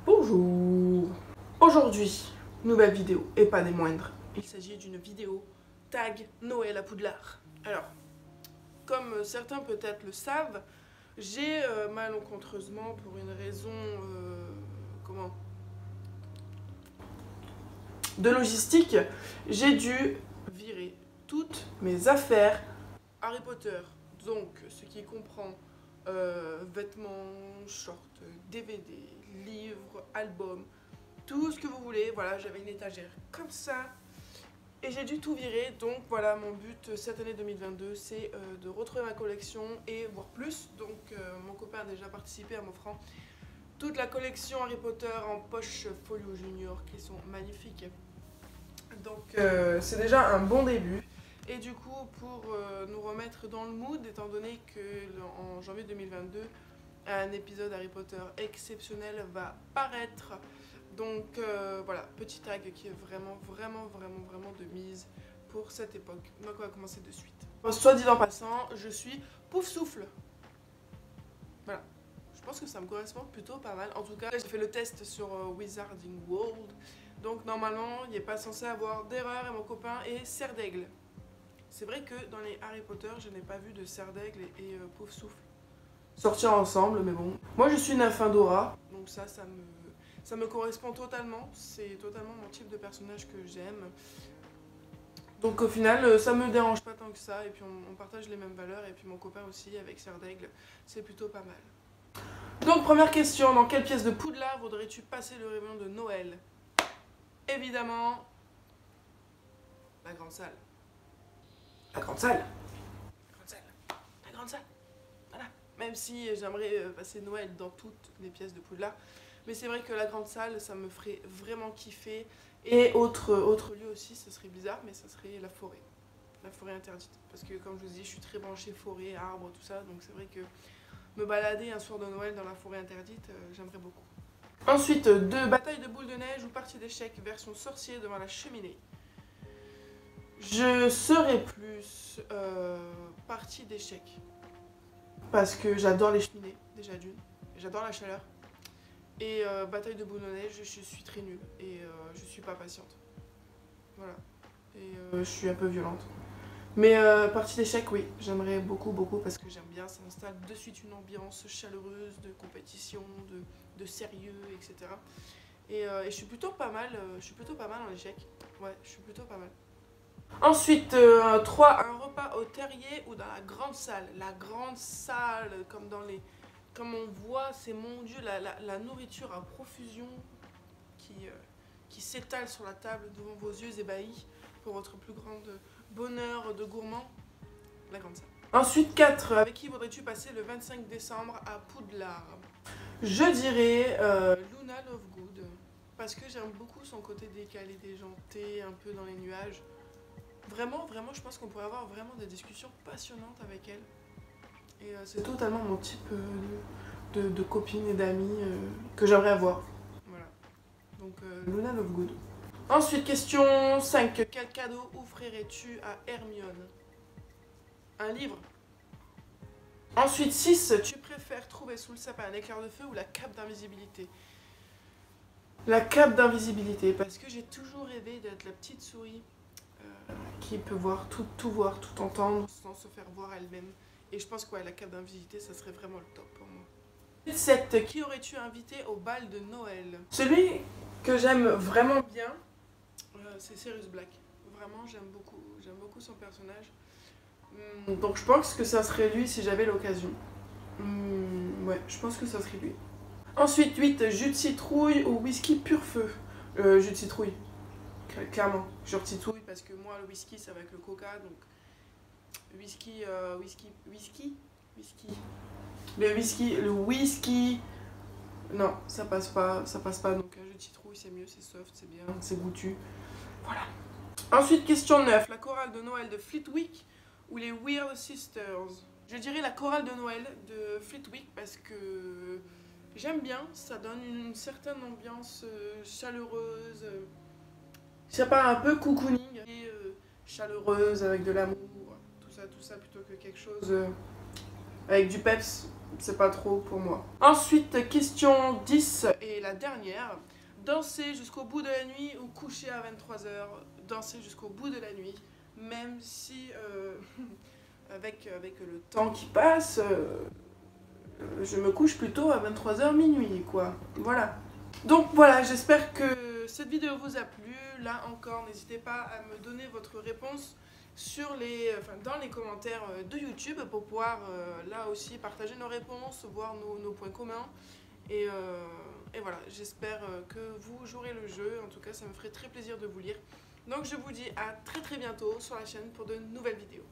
Bonjour. Aujourd'hui, nouvelle vidéo, et pas des moindres. Il s'agit d'une vidéo tag Noël à Poudlard. Alors, comme certains peut-être le savent, j'ai malencontreusement, pour une raison de logistique, j'ai dû virer toutes mes affaires Harry Potter. Donc, ce qui comprend vêtements, shorts, DVD, livres, albums, tout ce que vous voulez. Voilà, j'avais une étagère comme ça et j'ai dû tout virer. Donc voilà, mon but cette année 2022, c'est de retrouver ma collection et voir plus. Donc mon copain a déjà participé en m'offrant toute la collection Harry Potter en poche Folio Junior qui sont magnifiques. Donc c'est déjà un bon début. Et du coup, pour nous remettre dans le mood, étant donné qu'en janvier 2022, un épisode Harry Potter exceptionnel va paraître. Donc voilà, petit tag qui est vraiment de mise pour cette époque. Donc on va commencer de suite. Soit dit en passant, je suis pouf souffle. Voilà. Je pense que ça me correspond plutôt pas mal. En tout cas, j'ai fait le test sur Wizarding World. Donc normalement, il n'est pas censé avoir d'erreur et mon copain est Serre d'Aigle. C'est vrai que dans les Harry Potter, je n'ai pas vu de Serre d'Aigle et Pouf Souffle sortir ensemble, mais bon. Moi, je suis Nymphadora, donc ça me correspond totalement. C'est totalement mon type de personnage que j'aime. Donc au final, ça me dérange pas tant que ça. Et puis on partage les mêmes valeurs. Et puis mon copain aussi, avec Serre d'Aigle, c'est plutôt pas mal. Donc première question, dans quelle pièce de Poudlard voudrais-tu passer le réveillon de Noël? Évidemment, la grande salle. La grande salle. La grande salle. La grande salle. Voilà. Même si j'aimerais passer Noël dans toutes les pièces de Poudlard. Mais c'est vrai que la grande salle, ça me ferait vraiment kiffer. Et autre lieu aussi, ça serait bizarre, mais ça serait la forêt. La forêt interdite. Parce que comme je vous dis, je suis très branchée forêt, arbres, tout ça. Donc c'est vrai que me balader un soir de Noël dans la forêt interdite, j'aimerais beaucoup. Ensuite, bataille de boules de neige ou partie d'échecs version sorcier devant la cheminée. Je serais plus partie d'échecs. Parce que j'adore les cheminées, déjà d'une. J'adore la chaleur. Et bataille de boules de neige, je suis très nulle. Et je suis pas patiente. Voilà. Et je suis un peu violente. Mais partie d'échecs, oui, j'aimerais beaucoup parce que j'aime bien. Ça installe de suite une ambiance chaleureuse, de compétition, de sérieux, etc. Et je suis plutôt pas mal en échecs. Ouais, je suis plutôt pas mal. Ensuite, 3, un repas au terrier ou dans la grande salle. La grande salle, comme on voit, c'est mon Dieu, la nourriture à profusion qui s'étale sur la table devant vos yeux ébahis pour votre plus grand bonheur de gourmand. La grande salle. Ensuite, 4, avec qui voudrais-tu passer le 25 décembre à Poudlard? Je dirais Luna Lovegood, parce que j'aime beaucoup son côté décalé, déjanté, un peu dans les nuages. Vraiment, je pense qu'on pourrait avoir vraiment des discussions passionnantes avec elle. Et c'est totalement mon type de copine et d'amis que j'aimerais avoir. Voilà. Donc Luna Lovegood. Ensuite, question 5. Quel cadeau offrirais-tu à Hermione? Un livre. Ensuite, 6. Tu préfères trouver sous le sapin un éclair de feu ou la cape d'invisibilité? La cape d'invisibilité, parce que j'ai toujours rêvé d'être la petite souris qui peut voir tout entendre sans se faire voir elle-même. Et je pense que ouais, la cape d'invisibilité, ça serait vraiment le top pour moi. 7. Qui aurais-tu invité au bal de Noël? Celui que j'aime vraiment bien, c'est Sirius Black. Vraiment, j'aime beaucoup son personnage. Donc je pense que ça serait lui si j'avais l'occasion. Ouais, je pense que ça serait lui. Ensuite, 8. Jus de citrouille ou whisky pur feu? Jus de citrouille. Clairement, je retitouille parce que moi le whisky c'est avec le coca, donc whisky, le whisky, non ça passe pas, donc un jus de citrouille c'est mieux, c'est soft, c'est bien, c'est goûtu, voilà. Ensuite question 9, la chorale de Noël de Flitwick ou les Weird Sisters? Je dirais la chorale de Noël de Flitwick parce que j'aime bien, ça donne une certaine ambiance chaleureuse. Je sais pas, un peu cocooning et chaleureuse avec de l'amour, tout tout ça, plutôt que quelque chose avec du peps, c'est pas trop pour moi. Ensuite, question 10 et la dernière. Danser jusqu'au bout de la nuit ou coucher à 23 h. Danser jusqu'au bout de la nuit, même si avec le temps qui passe, je me couche plutôt à 23 h minuit, quoi. Voilà. Donc voilà, j'espère que cette vidéo vous a plu. Là encore, n'hésitez pas à me donner votre réponse dans les commentaires de YouTube pour pouvoir là aussi partager nos réponses, voir nos points communs. Et voilà, j'espère que vous jouerez le jeu. En tout cas, ça me ferait très plaisir de vous lire. Donc je vous dis à très bientôt sur la chaîne pour de nouvelles vidéos.